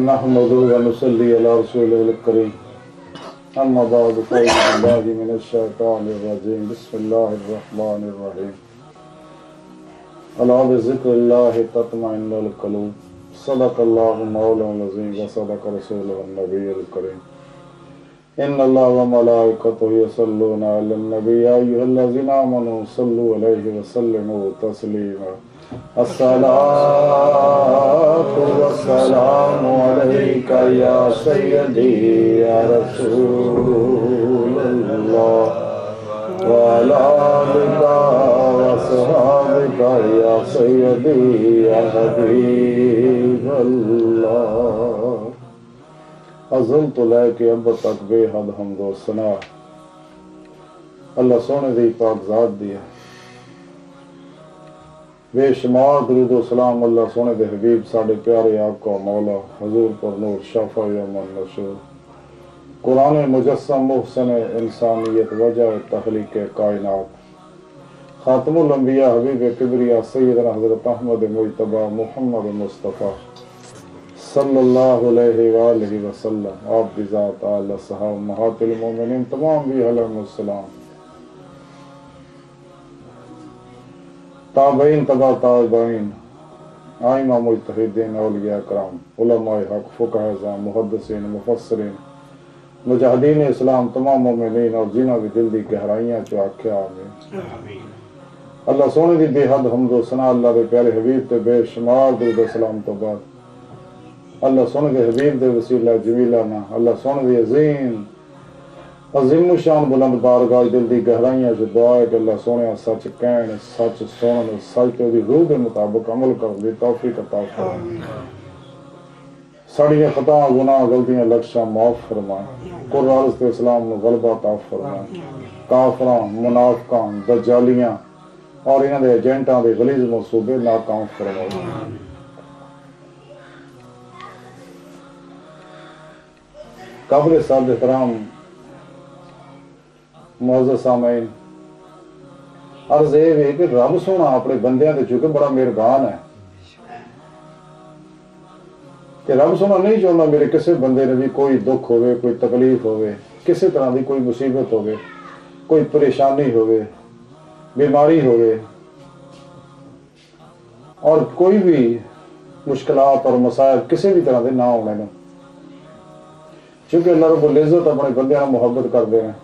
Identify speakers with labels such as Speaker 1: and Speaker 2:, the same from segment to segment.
Speaker 1: नहमदुहु व नुसल्ली अला रसूलिल करीम अम्मा बअद फ़अऊज़ु बिल्लाहि मिनश शैतानिर रजीम बिस्मिल्लाहिर रहमानिर रहीम अला बिज़िक्रिल्लाहि तत्मइन्नुल क़ुलूब सदक़ल्लाहु मौलाना अज़ीम व सदक़ रसूलुहुन नबियुल करीम इन्नल्लाह व मलाइकतहु यसल्लूना अलन नबी या अय्युहल्लज़ीना आमनू सल्लु अलैहि व सल्लिमू तस्लीमा अस्सलातु वस्सलामु अलैका या सय्यदी या रसूलल्लाह व अला आलिका व अस्हाबिका या सय्यदी या हबीबल्लाह। अज़ल तो लैके अब तक बेहद हम्दो सना अल्लाह सोने दी पाक ज़ात दी है। बेशुमार दुरूद व सलाम अल्लाह सोने दे हबीब साढ़े प्यारे आका मौला हुजूर पर नूर शफ़ा यौमुन नशूर कुरान मुजस्सम मुहसन इंसानियत वजह तख़लीक़ कायनात खातमुल अंबिया हबीब किबरिया सय्यदना हज़रत अहमद मुज्तबा मुहम्मद मुस्तफ़ा सल्लल्लाहु अलैहि वालैहि वसल्लम आप दी ज़ात आला सहाब महातिल मोमिनीन तमाम भी अलैहिमुस्सलाम ताबईन तबा ताबईन आइमा मुज्तहिदीन औलिया कराम उलमाए हक फुक़हा ज़ाम मुहद्दिसीन मुफस्सिरीन मुजाहिदीन इस्लाम तमाम मोमिनीन और जिन्हां भी दिल दी गहराइयां चो आख्या आमीन। अल्लाह सोने दी बेहद हम्द व सना अल्लाह दे प्यारे हबीब ते बेशुमार दुरूद व सलाम तो बाद अल्लाह सोने दे हबीब दे वसीला जमीला ना अल्लाह सोने दी अजीम शान बुलंद बारगाह दिल दी गहराइयां च दुआ है कि अल्लाह सोने सच कहण सच सुनन सच ते दी रूह दे मुताबिक अमल करन दी तौफीक अता फरमाए। साड़ियां खता गुनाह गलतियां लक्ष्यां माफ फरमाए। कुरान ते इस्लाम नु गलबा अता फरमाए। काफरां मुनाफिकां दज्जालियां और इन्हां दे एजेंटां दे गलीज़ मंसूबे नाकाम फरमाए। काबिल साहब एहतराम मुअज़्ज़ज़ सामईन अर्ज़ ये है कि रब सोना अपने बंदियां दे चुके बड़ा मेहरबान है कि रब सोना नहीं चाहता मेरे किसी बंदे ने भी कोई दुख होवे कोई तकलीफ होवे किसी तरह की कोई मुसीबत होवे कोई परेशानी होवे बीमारी होवे और कोई भी मुश्किलात और मसाइल किसी भी तरह के ना होने ने क्योंकि अल्लाह रब्बुल इज़्ज़त अपने बंदियां नाल मुहब्बत करते हैं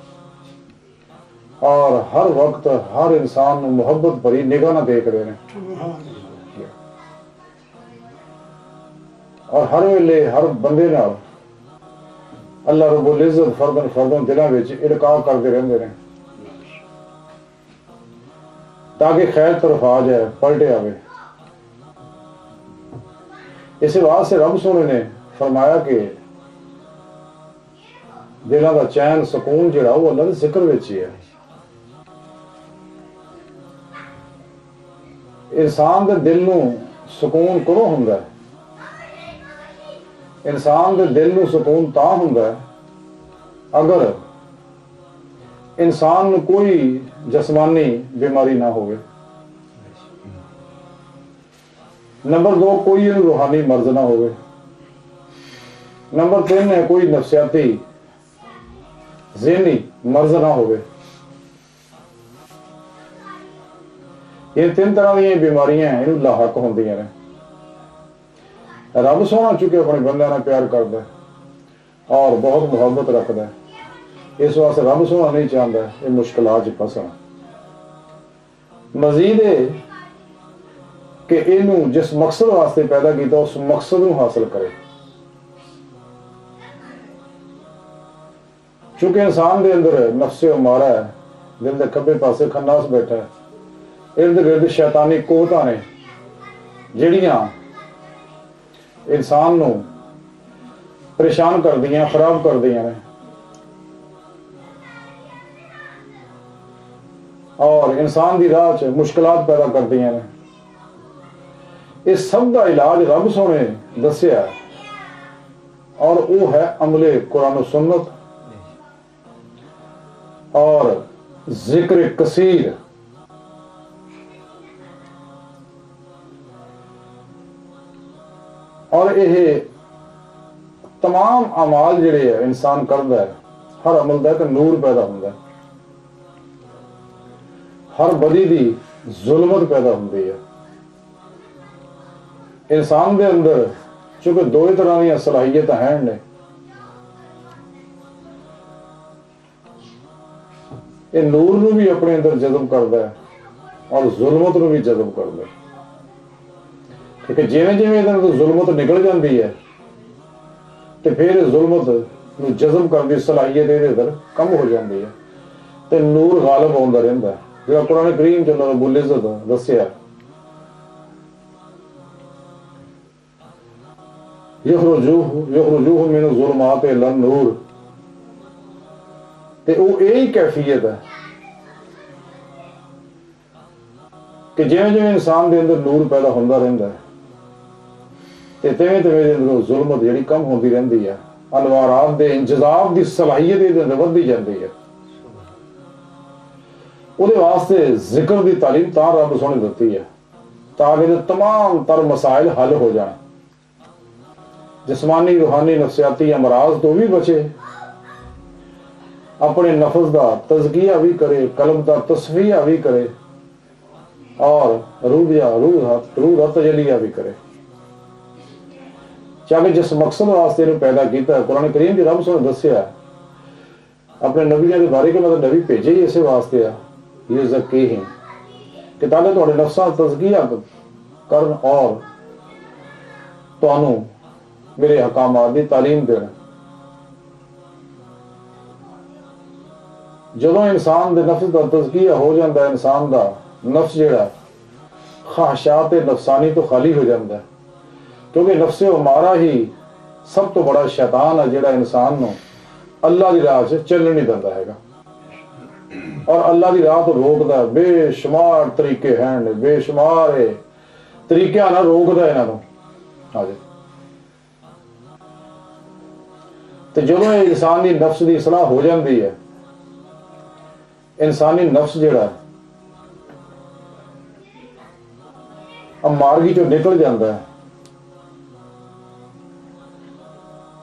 Speaker 1: और हर वक्त हर इंसान मुहब्बत भरी निगाह ना देखते हैं और हर वेले हर बंदे नाल अल्लाह रब्बुल इज़्ज़त फर्दन फर्दन दिलों में इरकाब करते रहते हैं ताकि खैर तरफ आ जाए पलटे आवे। इस वास्ते रब सोने ने फरमाया कि दिलों का चैन सुकून जिहड़ा वो अल्लाह दे जिक्र विच ही है। इंसान के दिल नूं सुकून कदों हुंदा है? इंसान के दिल नूं सुकून तां हुंदा है अगर इंसान नूं कोई जिस्मानी बीमारी ना होवे। नंबर 2 कोई रूहानी मर्ज ना होवे। नंबर 3 है कोई नफसियाती ज़हनी मर्ज ना होवे। ये 3 तरह दी बीमारियां हैं इन्हू लाहक होंदियां ने। रब सोना चुके अपने बंदे नाल प्यार करदा है और बहुत मुहब्बत रखता है। इस वास्ते रब सोना नहीं चाहता ये मुश्किलात च फसना। मजीद कि इनू जिस मकसद वास्ते पैदा किया उस मकसद नूं हासिल करे। चूंकि इंसान के अंदर नफ्से उमारा है दिल के खब्बे पासे खन्नास बैठा है इर्द गिर्द शैतानी कुवतां ने जिहड़ियां इंसान नूं परेशान कर दियां खराब कर दियां ने और इंसान की राह च मुश्किलात पैदा कर दियां ने। इस सब का इलाज रब सोने दस्या और वो है अमले कुरान सुन्नत और जिक्र कसीर। और यह तमाम अमाल जिहड़े है इंसान करता है, हर अमल का एक नूर पैदा होता है, हर बदी दी जुल्मत पैदा होती है। इंसान के अंदर चूंकि दो ही तरह दी सलाहियत हैं ने, ये नूर नूं भी अपने अंदर जज़ब करता है और जुल्मत नूं भी जज़ब करता है। ठीक है, जिवें जिवें इहदे अंदर जुल्मत निकल जाती है तो फिर जुल्मत नूं जज़ब करने की सलाहियत इहदे अंदर कम हो जाती है तो नूर गालिब आउंदा रहिंदा है। जिहड़ा कुरान करीम च अल्लाह रब्बुल इज़्ज़त दस्सिया, युखरिजूहु मिन ज़ुलुमाति इला नूर, ते वो यही कैफियत है कि जिवें जिवें इंसान के अंदर नूर पैदा होता रहिंदा है ते तिवें तिवें अंदरों जुल्मत जिहड़ी कम होती रहिंदी है, अनवारात दे इंतजाम की सलाहियत इहदे अंदर वधदी जाती है। उहदे वास्ते जिक्र की तालीम तां रब सोहणे दित्ती है ताकि तमाम तर मसाइल हल हो जाए, जिस्मानी रूहानी नफसियाती अमराज तो भी बचे, अपने नफ्स का तज़किया भी करे, कल्ब का तस्फिया भी करे और रूह तजलिया भी करे। चाहे जिस मकसद वास्ते इन्हें पैदा किया, कुरान करीम की रब सोने दस्सिया अपने नबियों के बारे के मतलब नबी भेजे ही इस वास्ते आ ये ज़कीहिम कि ताकि तुहाडे नफ्सां दा तज़किया करन और तुहानू मेरे हकामात की तालीम देन। जदों इंसान के नफ्स का तज़किया हो जाता है, इंसान का नफ्स जिहड़ा ख्वाहिशात नफसानी तो खाली हो जाता है, क्योंकि नफ्से उमारा ही सब तो बड़ा शैतान है जिहड़ा इंसान नूं अल्लाह की राह च चलण नहीं दिंदा हैगा और अल्लाह की राह तो रोकदा। बेशुमार तरीके हैं, बेशुमार तरीके नाल रोकदा इन्हां नूं। हाँ जी, तो जदों इंसान की नफ्स की सलाह हो जाती है, इंसानी नफ्स जिहड़ा अब मार्गी चों निकल जाता है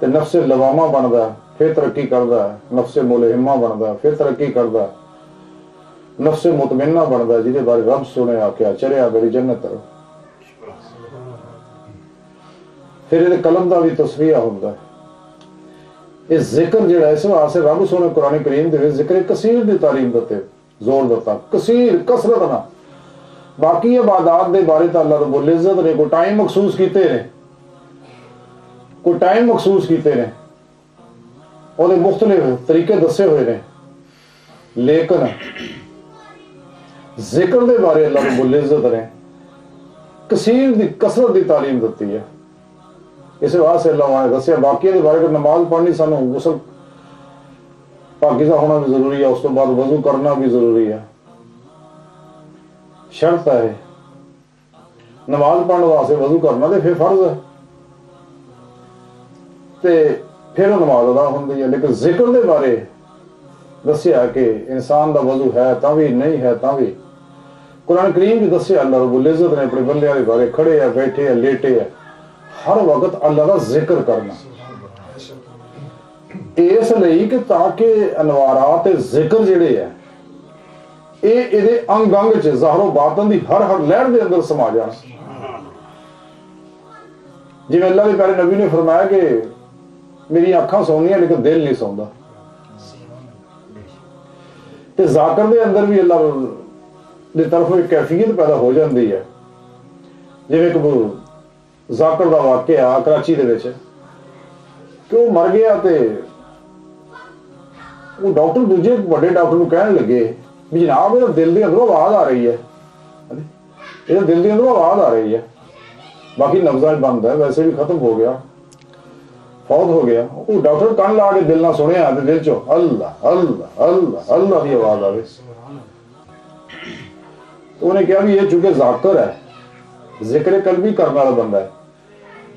Speaker 1: तो नफ्से लवामा बनता, फिर तरक्की करता, नफ्से मुलहिमा बनता, फिर तरक्की करता, नफ्से मुतमिन्ना बनता जिहदे बारे रब सुने आख्या चलिया मेरी जन्नत तरफ। फिर ये कलम का भी तस्वीर होता है। ये जिक्र जिहड़ा इस वास्ते रब सोने कुरान करीम दे विच जिक्र कसीर की तालीम देते जोर दिता, कसीर कसरत ना। बाकी इबादत के बारे तो अल्लाह रब्बुल इज़्ज़त ने कोई टाइम मखसूस किए ने, कोई टाइम मखसूस किए ने, और मुख्तलिफ तरीके दसे हुए ने, लेकिन जिक्र के बारे अल्लाह रब्बुल इज़्ज़त ने कसीर की कसरत की तालीम दी है। इस वास्ते अल्लाह ने दसिया बाकी के बारे नमाज पढ़नी, सानू गुसल पाकीज़ा होना भी जरूरी है, उस तो बाद वजू करना भी जरूरी है, शर्त है। नमाज पढ़ने वास्ते वजू करना तो फिर फर्ज है, तो फिर नमाज अदा होती है। लेकिन जिक्र के बारे दसिया कि इंसान का वजू है ता भी नहीं है ता भी, कुरान करीम भी दसिया अल्लाह रब्बुल इज़्ज़त ने अपने बंदे के बारे खड़े है, बैठे है, लेटे है, हर वक्त अल्लाह का जिक्र करना, इसलिए कि ताकि अनवारात जिक्र जिहड़े है ये अंग अंग च ज़ाहिरो बातन की हर हर लहर के अंदर समा जान। जिवें अल्लाह के प्यारे नबी ने फरमाया कि मेरी अखां सौंदियां लेकिन दिल नहीं सौंदा, ते ज़ाकर दे अंदर भी अल्लाह की तरफ एक कैफियत पैदा हो जाती है। जिवें एक ज़ाकर का वाकया कराची दे विच कि वो मर गया, वो डॉक्टर दूजे बड़े डॉक्टर को कहने लगे भी जनाब ये दिल के अंदरों आवाज आ रही है, ये दिल के अंदरों आवाज आ रही है, बाकी नब्ज़ बंद है, वैसे भी खत्म हो गया, फौत हो गया। वो डॉक्टर कन ला के दिल ना सुनिया तो दिल चो अल्लाह अल्लाह अल्लाह अल्लाह की आवाज आवे। तो उन्हें कहा भी ये चूंकि ज़ाकर है, जिक्र कल्बी करने वाला बंदा है,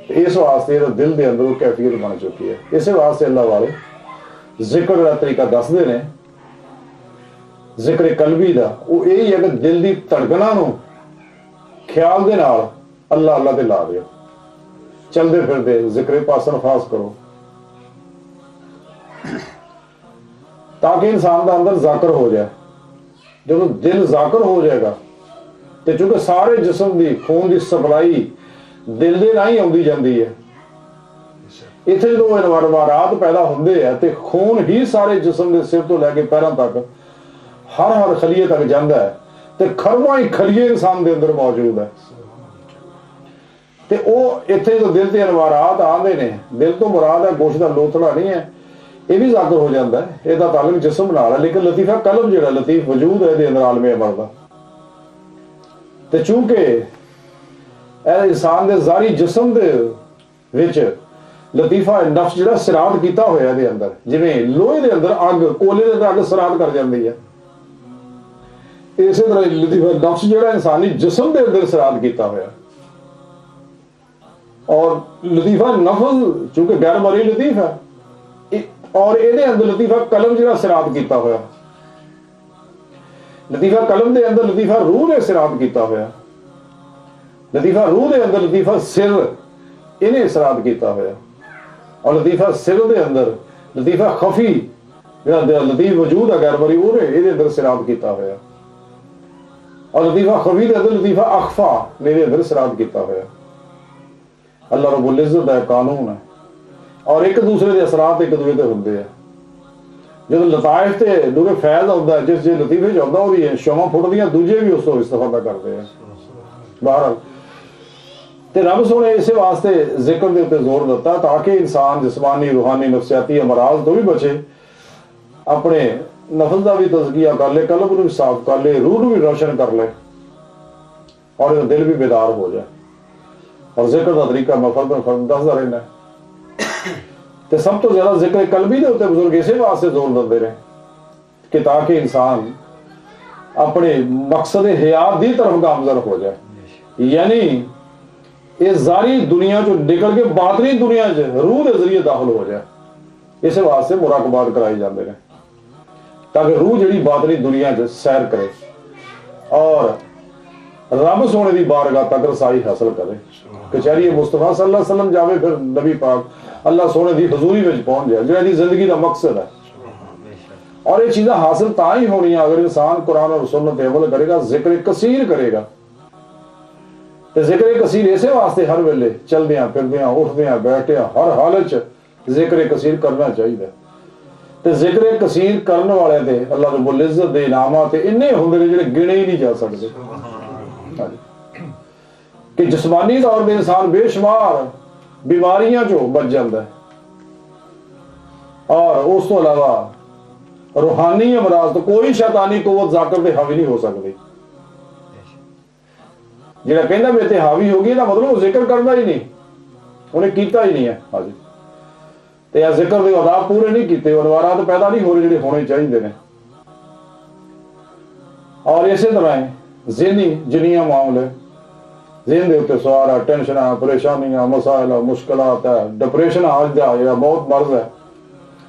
Speaker 1: तो इस वास्ते दिल के अंदर कैफियत बन चुकी है। इस वास्ते अल्लाह वाले जिक्र का तरीका दसते ने, जिक्र कल्बी का वो यही है कि दिल की धड़कना ख्याल के नाल अल्लाह अल्लाह ते ला दियो, चलते फिरते जिक्र पासन फास करो, ताकि इंसान का अंदर जाकर हो जाए। जो दिल जाकर हो जाएगा तो चूंकि सारे जिस्म की खून की सप्लाई दिल के राही आती जाती है, इत्थे जो इनवारात पैदा होंगे है तो खून ही सारे जिस्म के सिर तो लैके पैरों तक हर खलीए तक जाता है, तो खरबा ही खलीए इंसान के अंदर मौजूद है। तो वो इत्थे जो दिल के इनवारात आते ने, दिल तो मुराद है गोश्त का लोथड़ा नहीं है, ये भी जाकर हो जाता है, इसका ताल्लुक जिस्म नाल है। लेकिन लतीफा कलम जो लतीफ वजूद है ये अंदर आलमे अमर का, तो चूंकि इंसान के जारी जिस्म के विच लतीफा नफ्स जो सिरात किया होया दे अंदर, जिवें लोहे के अंदर अग कोले के अंदर अग सिरात कर जाती है, इस तरह लतीफा नफ्स जो इंसानी जिस्म के अंदर सिरात किया होया। और लतीफा नफल चूंकि गैर मरी लतीफ है, और ये अंदर लतीफा कलम जो सिरात किया होया, लतीफा कलम के अंदर लतीफा रूह ने सिरात किया होया, लतीफा रूह के अंदर लतीफा सिर इन्हें सिरात किया होया, और लतीफा सिर के अंदर लतीफा खफी जो लतीफ वजूद है गैर मरी उन्हें ये अंदर सिरात किया होया, और लतीफा खफी के अंदर लतीफा अखफा ने अंदर सिरात किया होया। अल्लाह रब्बुल इज्जत है, कानून है, और एक दूसरे के असरात एक दूसरे होंगे हैं। जो लताइफ से दूरे फैल आता है, जिस जिस लतीफे च आता वो शोमा फुटदियां दूजे भी उसको इस्तेफादा करते हैं। बहरहाल तो रब सोने इस वास्ते जिक्र के उत्ते जोर दिता ताकि इंसान जिस्मानी रूहानी नफसियाती अमराज तो भी बचे, अपने नफस का भी तज़किया कर ले, कल्ब को भी साफ कर ले, रूह को भी रोशन कर ले, और दिल भी बेदार हो जाए। और जिक्र का तरीका मैं फर्द दसदा रहना, तो सब तो ज्यादा जिक्र कल्बी के उत्ते बुजुर्ग इस वास्ते जोर देते रहे कि ताकि इंसान अपने मकसद हयात की तरफ गामजन हो जाए, यानी ये जारी दुनिया चो निकल के बातनी दुनिया च रूह के जरिए दाखिल हो जाए। इस वास्ते मुराकबात कराई जाते हैं ताकि रूह जी बातनी दुनिया च सैर करे और रब सोने की बारगाह तक रसाई हासिल करे। कचहरी मुस्तफा सल्लल्लाहु अलैहि वसल्लम जावे, फिर नबी पाक अल्लाह सोने की हजूरी में पहुंच जाए, जो जिंदगी का मकसद है। और ये चीज़ें हासिल ता ही होनी अगर इंसान कुरान और सुन्नत पे अमल करेगा, जिक्र कसीर करेगा। तो जिक्र कसीर इस वास्ते हर वेले चलदियां फिरदियां उठदियां बैठदियां हर हालत च जिक्र कसीर करना चाहिए। तो जिक्र कसीर करने वाले ते अल्लाह रब्बुल इज्जत दे इनामात इन्ने होंदे ने जिहड़े गिने ही नहीं जा सकते, कि जिस्मानी तौर पर इंसान बेशुमार बीमारियां चो बच जाता है, और उस तो अलावा रूहानी अमराज तो कोई शैतानी कुव्वत जाकर पे हावी नहीं हो सकती। जिहड़ा कहंदा मेरे ते हावी हो गई ना मतलब वो जिक्र करना ही नहीं, उन्हें कीता ही नहीं है। हाँ जी, तो यह जिक्र के आदाब पूरे नहीं किए, अनवारात पैदा नहीं हो रहे जिहड़े होने चाहिए ने। और इस तरह ज़हनी जिन्नियां मामले ज़हन के उत्ते सवार टेंशन परेशानियां मसाइल मुश्किलात है, डिप्रेशन आज का या बहुत मर्ज है,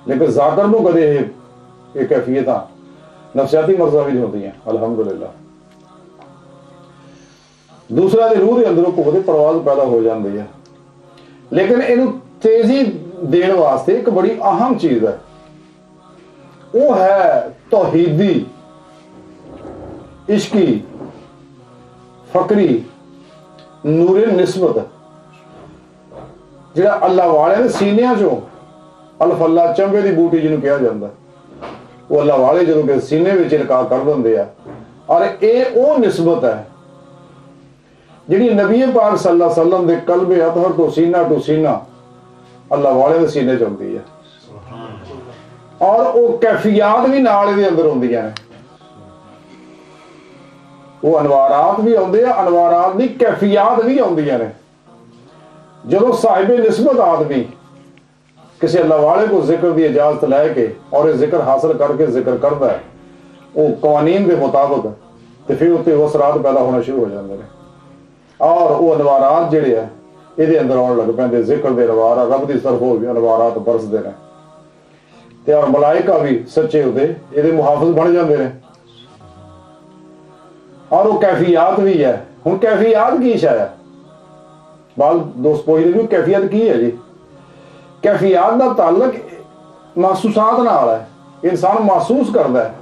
Speaker 1: लेकिन जाकर को कदे ये कैफियत नफसियाती मर्जा भी नहीं होती हैं अल्हम्दुलिल्लाह। दूसरा रूह के अंदरों कुव्वत परवाज पैदा हो जाती है, लेकिन इनू तेजी देने वास्ते एक बड़ी अहम चीज है, वो है तौहीदी इश्की फकरी नूरे निस्बत, जिहड़ा अल्लाह वाले ने सीनिया चो अल्फल्ला चंबे की बूटी जिन्होंने कहा जाता, वो अल्लाह वाले जो कि सीने में इनका कर देंगे है। और ये वो निस्बत है जिहड़ी नबी पाक सल्लल्लाहु अलैहि वसल्लम के कल्बे अतहर तो टू सीना अल्लाह वाले के सीने च होंदी है, और वो कैफियत भी नाल इहदे अंदर होंदियां ने। वो अनवारात भी आते हैं, अनवारात की कैफियत भी आदियां ने। जो साहिबे निस्बत आदमी किसी अल्लाह वाले को जिक्र की इजाजत लैके और जिक्र हासिल करके जिक्र करता है वो कवानीन के मुताबिक, तो फिर उत्ते वो असरात पैदा होना शुरू हो जाते हैं, और वो अनवारात जिहड़े है ये अंदर आने लग पैंदे। जिक्र के अनवार रब की तरफ हो भी अनवारात बरसते हैं, तो और मलाइका भी सच्चे होते ये मुहाफिज बन जाते हैं, और वो कैफियत भी है। हुण कैफियत की शायद बाल दोस्त पूछते कैफियत की है जी, कैफियत का ताल्लुक महसूसात नाल है। इंसान महसूस करता है,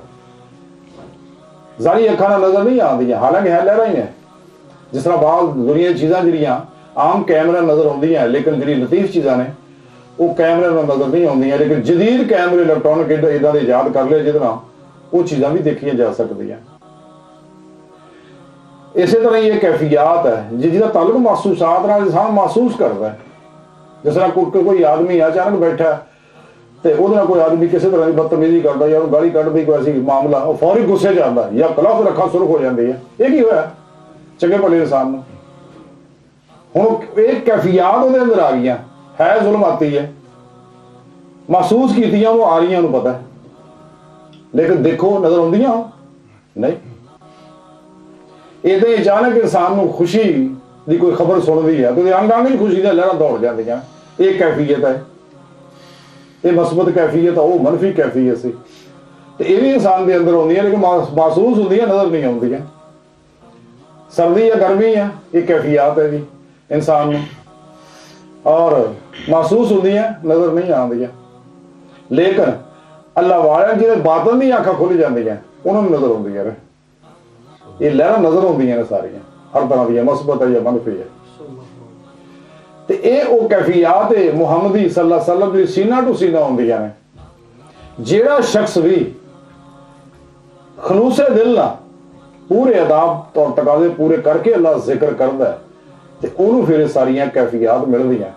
Speaker 1: जारी अखा नजर नहीं आती, हालांकि है लहरा ही है। जिस तरह बाल दुनिया चीज़ां जिहड़ियां आम कैमरे नजर आउंदियां, लेकिन जिहड़ी लतीफ चीज़ां ने वो कैमरे नजर नहीं आउंदियां, लेकिन जदीद कैमरे इलैक्ट्रॉनिक इदां दे ईजाद कर ले जिहदे नाल वो चीज़ां भी देखियां जा सकदियां। इसे तरह ये कैफियत है जिसका ताल्लुक महसूसात नाल इंसान महसूस करता है। जिस तरह कोई आदमी अचानक बैठा तो वो कोई आदमी किसी तरह की बदतमीजी करता या गाली कढ़ दी कोई ऐसी मामला, वो फौरी गुस्से च आता या कलफ रखा सुरख हो जाती है। ये की होया चंगे भले इंसान नूं हुण एक कैफियत उहदे अंदर आ गई है, जुल्माती है, महसूस कीतियां वो आ रही पता है, लेकिन देखो नजर आउंदियां नहीं। इदां अचानक इंसान नूं खुशी की कोई खबर सुनती है तो अंग अंग खुशी दी लहरां दौड़ जांदियां। एक कैफियत है, ये मस्बत कैफियत है, वो मनफी कैफियत सी ते ये भी इंसान के अंदर आउंदियां, लेकिन महसूस होंदियां नजर नहीं आउंदियां। सर्दी या गर्मी है ये कैफियत है जी इंसान नूं, और महसूस होंदियां नजर नहीं आउंदियां। लेकिन अल्लाह वाले जिहदे बातन दी अखां खुल जांदियां उन्होंने नजर आउंदियां ने, ये लहरां नजर आउंदियां ने सारियां, हर तरह दी मस्बत है या मनफी है। तो ये वो कैफियत है मुहम्मदी सल्लल्लाहु अलैहि वसल्लम दी सीना टू सीना आउंदियां ने। जिहड़ा शख्स भी खलूसे दिल ना पूरे अदाब और तकाजे पूरे करके अल्लाह जिक्र करता है तो उन्होंने फिर सारियां कैफियत मिलदियां।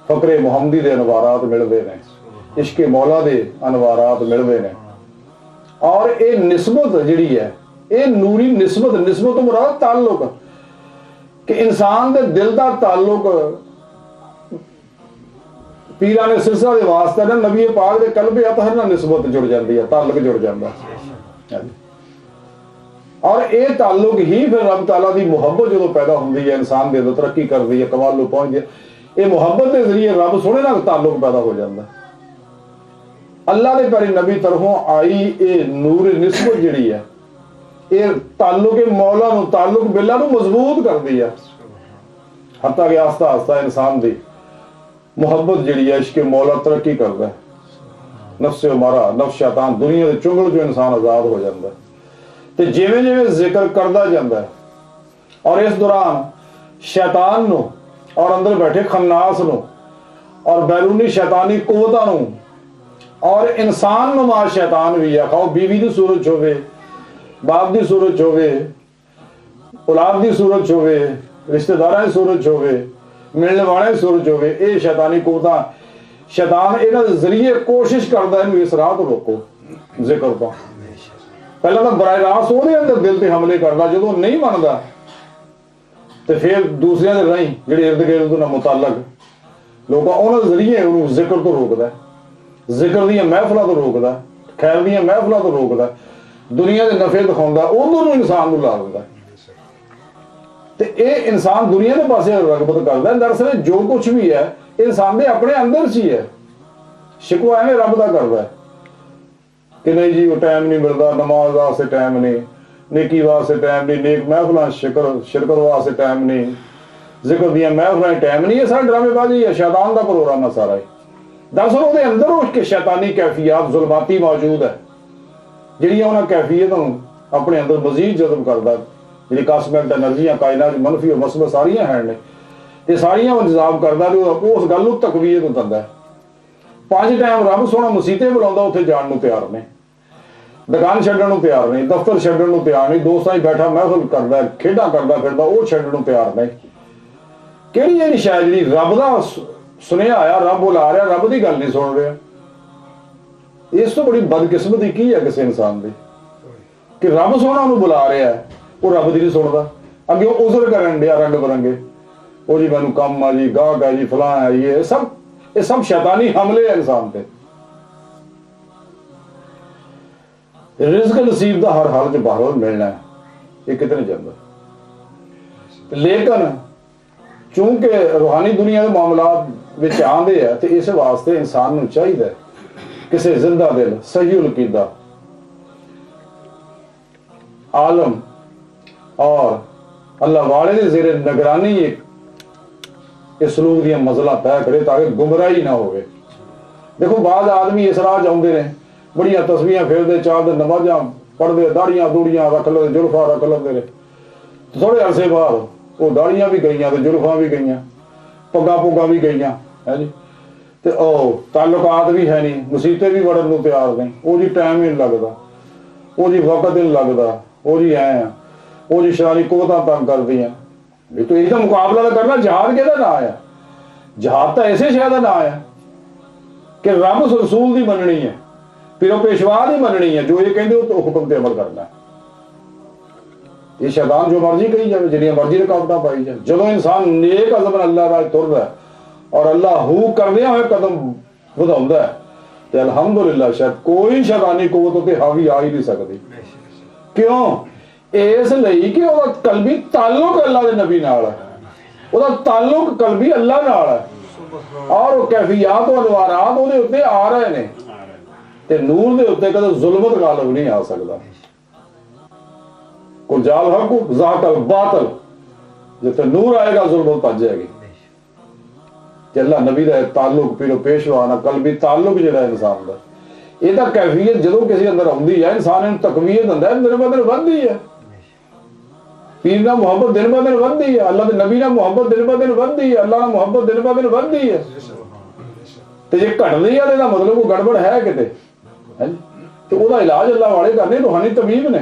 Speaker 1: फकरे मुहम्मदी दे अनवारात मिलते हैं, इश्के मौला दे अनवारात मिलते हैं, और ये निस्बत जिहड़ी है ये नूरी निस्बत मुराद ताल्लुक कि इंसान दे दिल दा ताल्लुक पीरा ने सिलसिला दे वास्ते ना नबी पाक दे कल्बे अतहर नाल निस्बत जुड़ जाती है, ताल्लुक जुड़ जाता है। और ये ताल्लुक ही फिर रब तआला दी मुहब्बत जो पैदा होंदी है इंसान दे अंदर तरक्की करती है, कमाल नूं पहुंचदी है, ये मुहब्बत के जरिए रब सोहणे नाल ताल्लुक पैदा हो जाता है। अल्लाह दे प्यारे नबी तरफों आई ये नूर निस्बत जिहड़ी है ये ताल्लुक मौला नूं ताल्लुक बिल्ला नूं मजबूत करती है, हत्ता कि आस्ता आस्ता इंसान दी मुहब्बत जिहड़ी है इश्क मौला तरक्की करता है। नफ्से मारा नफ्स शैतान दुनिया के चुंगल चो इंसान आजाद हो जाता है। तो जिवें जिवें जिक्र करता जाता है और इस दौरान शैतान नूं और अंदर बैठे खन्नास नूं और बैरूनी शैतानी कुवतां नूं और इंसान नुमा शैतान भी है, खाओ बीवी की सूरत होवे, बाप की सूरत होवे, औलाद की सूरत होवे, रिश्तेदारां की सूरत होवे, मिलने वाले की सूरत होवे, ये शैतानी कुवतां शैतान इन्हां दे जरिए कोशिश करता है इस राह तो रोको जिक्र तो। पहला तो बराह रास्त ਉਹਦੇ अंदर दिल से हमले करता, जो नहीं मनता तो फिर दूसरिया के राही ਜਿਹੜੇ इर्द गिर्द ਨਾਲ मुतालक लोग उन्होंने जरिए उन्होंने जिक्र तो रोकता, जिक्र दी महफिलों तो रोकता, खैर दी महफिलों तो रोकता, दुनिया के नफे दिखाता, उधर इंसान को ला देता। तो ये इंसान दुनिया के पासे रगबत करता है। दरअसल जो कुछ भी है इंसान के अपने अंदर सी है, शिकवा एवं रब का करता है कि नहीं जी वो टाइम नहीं मिलता, नमाज वास्ते टाइम नहीं, नेकी वास्ते टाइम नहीं, नेक महफिल शिरकत वास्ते टाइम नहीं, जिक्र दियां महफिल टाइम नहीं। ये सारा ड्रामेबाजी है, शैतान का प्रोग्राम है सारा। दरअसल वो अंदर उसके शैतानी कैफियत जुल्माती मौजूद है जिहड़ियां उन्हां कैफियत अपने अंदर मजीद जज्ब करता, जी कास्मिक एनर्जियां कायनात मनफी और मसबत सारियां हैं ने, ये सारियां इंतजाम करता उस गल नूं तकवीयत दिंदा है। 5 टाइम रब सोहना मसीते बुलाउंदा उत्थे जाण नूं तैयार ने, दुकान छड्डण नूं तैयार नहीं, दफ्तर छड्डण नूं तैयार नहीं, दोस्तां च बैठा महफिल करदा खेडां करदा फिरदा वो छड्डण नूं तैयार नहीं। किहड़ी इहड़ी शै जिहड़ी रब दा सुनिया आया, रब बुला रहा, रब की गल नहीं सुन रहा। इस तो बड़ी बदकिस्मती की है किसी इंसान की कि रब सोहना उन्होंने बुला रहा है, वो रब की नहीं सुनता, अगे उजर करन दिया रंग बरंगे, वो जी मैनू कम आ जी, गाहक है जी, फलां है, ये सब शैतानी हमले है इंसान पे। रिज़्क नसीब का हर हाल च बाहरों मिलना है, ये कितने नहीं जाता। लेकिन चूंकि रूहानी दुनिया के मामलात विच आंदे है तो इस वास्ते इंसान नूं चाहिए किसी जिंदा दिल सही अकीदा आलम और अल्लाह वाले के ज़ेरे निगरानी इस सलूक दी मज़ला तय करे ताकि गुमराही ना होवे। देखो बाद आदमी इस राह आउंदे ने बड़िया तस्वीरें फेरते, चादर नमाजा पढ़ते, दाड़ियां दूड़ियां रख लेते, जुल्फा रख लेते रहे। थोड़े अरसे बाद वो दाड़ियां भी गई तो जुल्फा भी गई, पग्गा पुग्गा भी गई है जी। तो ताल्लुकात भी है नहीं, मुसीबतें भी बढ़न को तैयार नहीं। वो जी टाइम ही नहीं लगता, वो जी वक्त ही नहीं लगता, वो जी ऐ वो जी शरारी कुवतां तंग कर दी भी। तो इसका मुकाबला तो करना जहाद के ना है। जहाद तो ऐसे शहर का ना है कि रब रसूल की मननी है, पिरो पेशवा की मननी है, जो ये कहते तो हुक्म ते अमल करना है। ये शैतान जो मर्जी कही जाए, जिन्हें मर्जी रुकावट पाई जाए, जो इंसान नेक अज़म अल्लाह राह तुरदा है और अल्लाह हू करदियां होए कदम वधाउंदा है, तो अल्हम्दुलिल्लाह शायद कोई शैतानी कुव्वत उते हावी आ ही नहीं सकती। क्यों? इसलिए कि वह कल्बी ताल्लुक अल्लाह के नबी नाल है, वह ताल्लुक कल्बी अल्लाह नाल है और कैफियत और अनवारात उहदे उत्ते आ रहे ने ते नूर दे उत्ते कदे जुल्मत गालिब नहीं आ सकदा। कुल जाल हक ज़ाकल बातल, जिथे नूर आएगा जुल्मत भज जाएगी। अल्लाह नबी का ताल्लुक पीरो पेशवा ना कल्बी ताल्लुक जो इंसान का यह कैफियत जो किसी अंदर आती है, इंसान तकवीयत दिता है, दिन ब दिन बढ़ती है। पीर ना मुहब्बत दिन ब दिन बढ़ती है, अल्लाह के नबी ना मुहब्बत दिन ब दिन बढ़ती है, अल्लाह ना मुहब्बत दिन ब दिन बढ़ती है। तो जे घटती है तो मतलब कोई गड़बड़ है किते, तो वह इलाज अल्लाह वाले करने, रूहानी तबीब ने,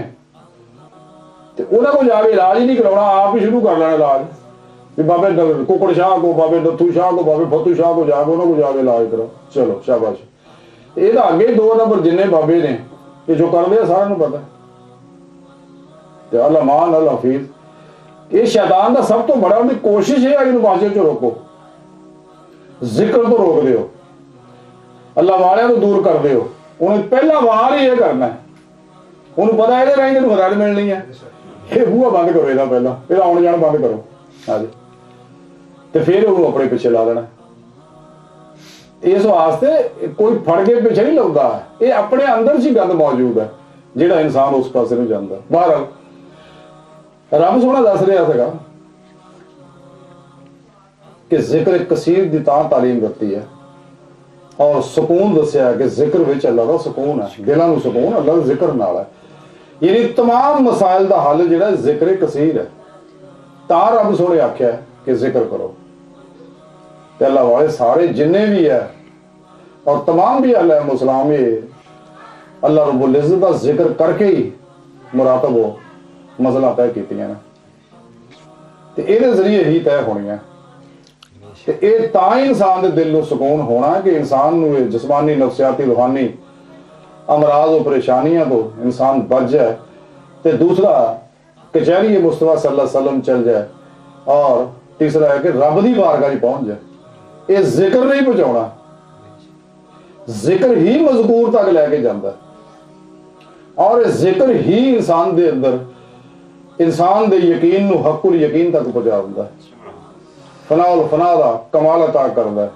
Speaker 1: तो उन्होंने को जाके इलाज ही नहीं करवाना, आप ही शुरू कर लेना इलाज भी बाबे कुकड़ शाह को, बाबे नथू शाह को, बाबे फतू शाह को जाके उन्होंने को जाके इलाज करो, चलो शाबाश। ये तो अगे 2 नंबर जिन्ने बाबे ने ये जो करते हैं सारे पता है। अल अमान अल हफीज, ये शैतान का सब तो बड़ा उनकी कोशिश है कि माशे चो रोको, जिक्र तो रोक दो, अल्लाह वाले तो दूर कर दो। उन्हें पहला वार ही यह करना है, उन्हें पता है तेन हिदायत मिलनी है, ये बूहा बंद करो, यदा पहला फिर आने जान बंद करो, हाँ जी, तो फिर उन्होंने अपने पिछे ला देना। इस वास्ते कोई फड़ के पिछे नहीं लाता है, ये अपने अंदर ही गंद मौजूद है जिहड़ा इंसान उस पास नहीं जाता। बहरहाल रब सोहना दस रहा था कि जिक्र कसीर की तालीम दिती है और सुकून दसिया कि जिक्र विच अल्लाह का सुकून है, दिलों को सुकून अल्लाह के जिक्र नाल है। यानी तमाम मसाइल का हल जिहड़ा जिक्र कसीर है, ता रब सोहने आख्या है कि जिक्र करो। ते अल्लाह वाले सारे जिन्ने भी है और तमाम भी अल्लाह मुसलाम अल्लाह रब्बुल इज़्ज़त का जिक्र करके ही मुरातब हो मसला तय कीतियां ने, ते इहदे जरिए ही तय होनियां। ते इह तां ही इंसान के दिल को सुकून होना है कि इंसान नूं जिस्मानी नफसियाती रूहानी अमराज और परेशानियां तो इंसान बच जाए, ते दूसरा कचहरी मुस्तफा सल्लल्लाहु अलैहि वसल्लम चल जाए, और तीसरा है कि रब की बारगाह पहुंच जाए। ये जिक्र नहीं पहुंचाना, जिक्र ही मजबूर तक लैके जाता है और जिक्र ही इंसान के अंदर इंसान के यकीन नूं हकुल यकीन तक पहुंचा दिंदा है, फनाउल फना दा कमाल अता करदा है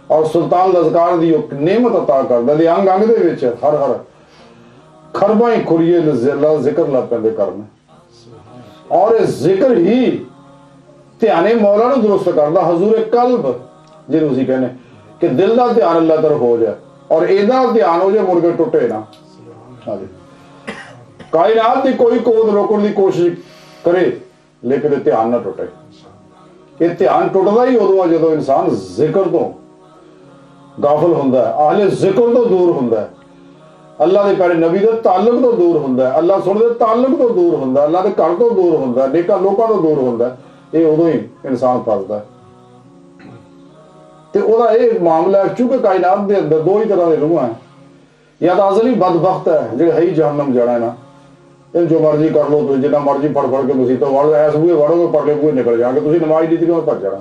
Speaker 1: और सुल्तान लज़कार दी नेमत अता करदा है। अंग अंग दे विच हर हर खरबां ही खुरीए जिक्र लग पैंदे करन, और जिक्र ही ध्याने मौला नूं दुरुस्त करदा। हजूर कल्ब जिन्हों असीं कहने कि दिल का ध्यान अल्लाह तरफ हो जाए और इहदा ध्यान हो जाए, मुड़ के टुटे ना। हाँ जी, कायनात की कोई कोद रोकने की कोशिश करे लेकिन ध्यान ना टुटे। ये ध्यान टुटदा ही उदों है जदों इंसान जिक्र तो गाफिल हुंदा है, आहले जिक्र तो दूर हुंदा है, अल्लाह के प्यारे नबी के ताल्लुक तो दूर हुंदा है, अल्लाह सुन दे ताल्लुक तो दूर हुंदा है, अल्लाह के घर तो दूर हुंदा है, नेकां लोकां तो दूर हुंदा है। ये उदों ही इंसान फसदा है। ते ओहदा ये मामला है, चूंकि कायनात के अंदर 2 ही तरह के रूह हैं, या तो अजली बदबख्त है जो है ही जहन्नम जाना है ना, इन जो मर्जी कर लो, तुम जिन्ना मर्जी फड़ फड़ के मुसीबत वड़ ऐस बूहे वड़ोगे परले बूहे निकल जाएंगे, तुम नमाज दी थी भज जाना।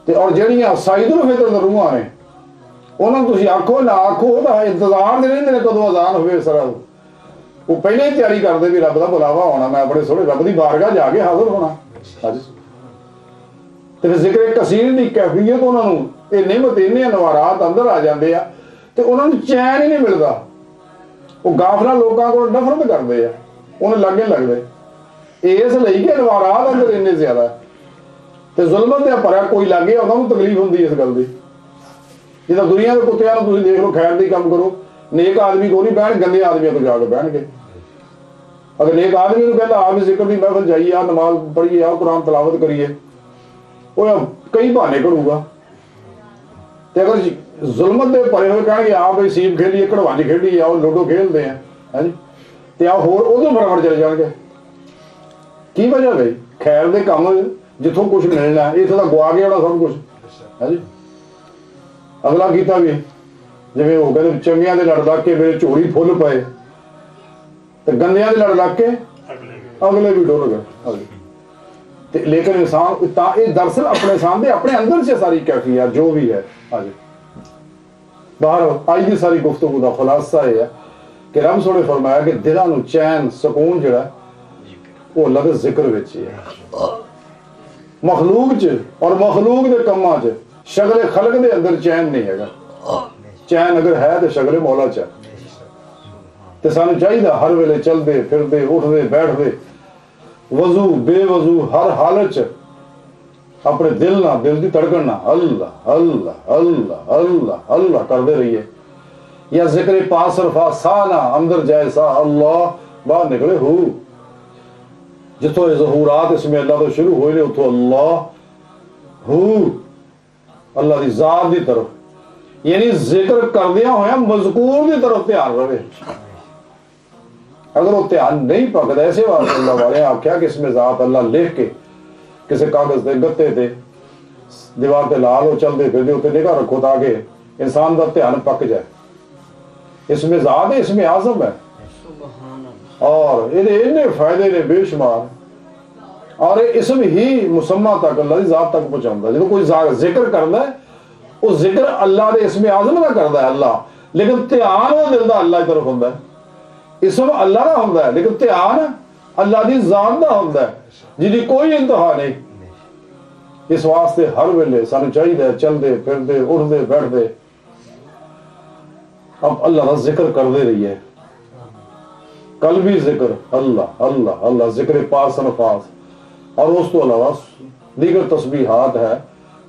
Speaker 1: ते और जड़ियां साइदुल फितर रूहां ने उन्होंने तुम आखो ना आखो तो इंतजार दे रहे कदों अजान हो। सर वो पहले ही तैयारी करते भी रब का बुलावा होना, मैं अपने सोहने रब की बारगाह जाके हाजिर होना। हाँ तो फिर जिक्र कसीर की कैफियत उन्होंने नियमत इन्ने नवारात अंदर आ जाते हैं तो उन्होंने चैन ही नहीं मिलता। वो गाफला लोगों को नफरत करते हैं, उन्हें लागे लगते इसलिए कि नवारात अंदर इन्ने ज्यादा तो जुल्मत या भरा कोई लागे उन्होंने तकलीफ होंगी इस गल की। जिदा दुनिया के कुत्तियां तुम देख लो, खैर दी काम करो, नेक आदमी को नहीं बहन, गंदे आदमियों को जाके बहन। अगर नेक आदमी को कहता आप भी जिक्र की महफिल जाइए, आ नमाज पढ़िए, आ कुरान तलावत करिए, वो कई बहाने करूगा। तो अगर जुल्मत के भरे हुए कहेंगे आ भाई सीप खेलिए, कड़वांज खेलिए, आओ लूडो खेलते हैं, है जी, तो आ होर उदों फटाफट चले जाएंगे। की वजह भाई खैर के काम जिथों कुछ मिलना है, इतना गुआ गया सब कुछ, है जी। अगला किया भी जिमें वो कहते चंगिया के लड़ लग के मेरे झोली फुल पाए, तो गंदिया के लड़ लग के अगले भी डुल गए। लेकिन इंसान दरअसल अपने इंसान के अपने अंदर से सारी कैफियत जो भी है आज बाहर अज की सारी गुफ्तगू का खुलासा यह है कि रब सोने फरमाया कि दिलों को चैन सुकून जो वो अल्लाह के जिक्र विच ही है। मखलूक च और मखलूक के कामों च शगले खलक के अंदर चैन नहीं है। चैन अगर है तो शगले मौला च है। तो सानू चाहिए हर वेले चलते फिरते उठते बैठते वजू बेवजू हर हालत च अपने दिल ना दिल की धड़कन ना अल्लाह अल्लाह अल्लाह अल्लाह अल्लाह करते रहिए। या जिक्र पासरफा सा ना अंदर जाए सा अल्लाह बाहर निकले हु। जिथों ज़हूरात इसमें अल्लाह तो शुरू हुए उतो अल्लाह हु, अल्लाह की जात की तरफ, यानी जिक्र करदिया होया मज़कूर की तरफ ध्यान रहे। अगर वो ध्यान नहीं पकड़ा, ऐसे वाले अल्लाह वाले आख्या कि इसमें जात अल्लाह लिख के किसी कागज के गत्ते ते दीवार ते ला लो, चलते फिरते उत्ते निगाह रखो ताकि इंसान का ध्यान पक जाए। इसमें जात है, इसमें आजम है और ये इन्ने फायदे ने बेशुमार। और इसम ही मुसम्मा तक अल्लाह की जात तक पहुंचाता। जो कोई जिक्र करता है वो जिक्र अल्लाह के इसमें आजम का करता है अल्लाह, लेकिन ध्यान वो दिल का अल्लाह की तरफ होंदा है। इसम अल्लाह का होंदा है लेकिन ध्यान अल्लाह की जात का होंदा है जिसकी कोई इंतहा नहीं। इस वास्ते हर वेले सानू चाहिए चलते फिरते उठते बैठते अब अल्लाह का जिक्र करते रहिए। कल भी जिक्र अल्लाह अल्लाह अल्लाह जिक्र पास नफास और उस तो अलावा दीगर तस्बीहात है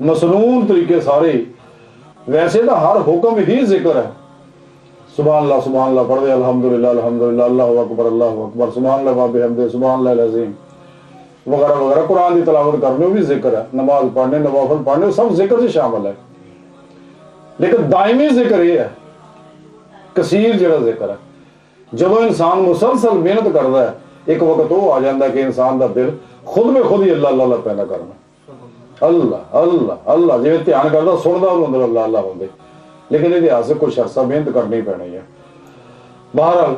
Speaker 1: मसनून तरीके सारे। वैसे तो हर हुक्म ही जिक्र है। सुभान अल्लाह पढ़ दे, अल्हम्दुलिल्लाह अल्हम्दुलिल्लाह अल्लाहु अकबर सुभान अल्लाह व बिहम्दिही सुभान अल्लाह अज़ीम वगैरह वगैरह। कुरान की तलावत करने भी जिक्र है, नमाज पढ़ने नवाफिल पढ़ने सब जिक्र से शामिल है। लेकिन दायमी जिक्र यह है, कसीर जिहड़ा जिक्र है। जब इंसान मुसलसल मेहनत करता है एक वक्त वो आ जाता है कि इंसान का दिल खुद में खुद ही अल्लाह अल्लाह पैदा करना अल्लाह अल्लाह अल्लाह जिवें ध्यान करता सुनता अंदर अल्लाह अल्लाह होंगे। लेकिन इतिहास कुछ अर्सा मेहनत करनी पैनी है। बहरहाल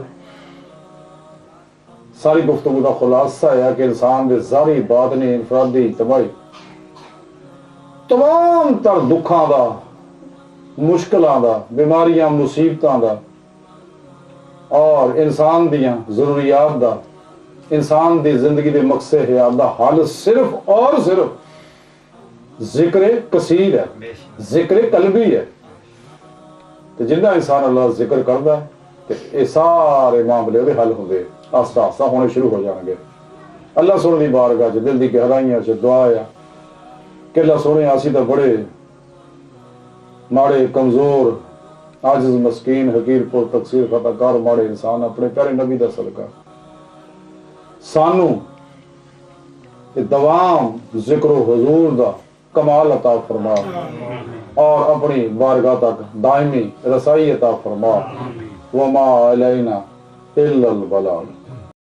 Speaker 1: सारी गुफ्तगू का खुलासा है कि इंसान के ज़ाहिरी बातनी इनफरादी इज्तिमाई तमाम तर दुखों का मुश्किलों का बीमारियां मुसीबतों का और इंसान दियां जरूरियात का इंसान की जिंदगी के मकसद हयात का हल सिर्फ और सिर्फ जिक्र कसीर है, जिक्र कल्बी है। तो जिन्ना इंसान अल्लाह जिक्र करता है तो ये सारे मामले वो हल होंगे आस्ता आस्ता होने शुरू हो जाएंगे। अल्लाह सोने की बारगाह च दिल की गहराइयां च दुआ है कि अल्लाह सोने असी तो बड़े माड़े कमजोर आजिज मस्कीन हकीर पुर तकसीर खताकार माड़े इंसान अपने प्यारे नबी दा सदका सानू दवाम जिक्र हुजूर दा कमाल अता फरमा और अपनी बारगाह तक दायमी रसाई अता फरमा। वमा अलैना इल्लल बलाग।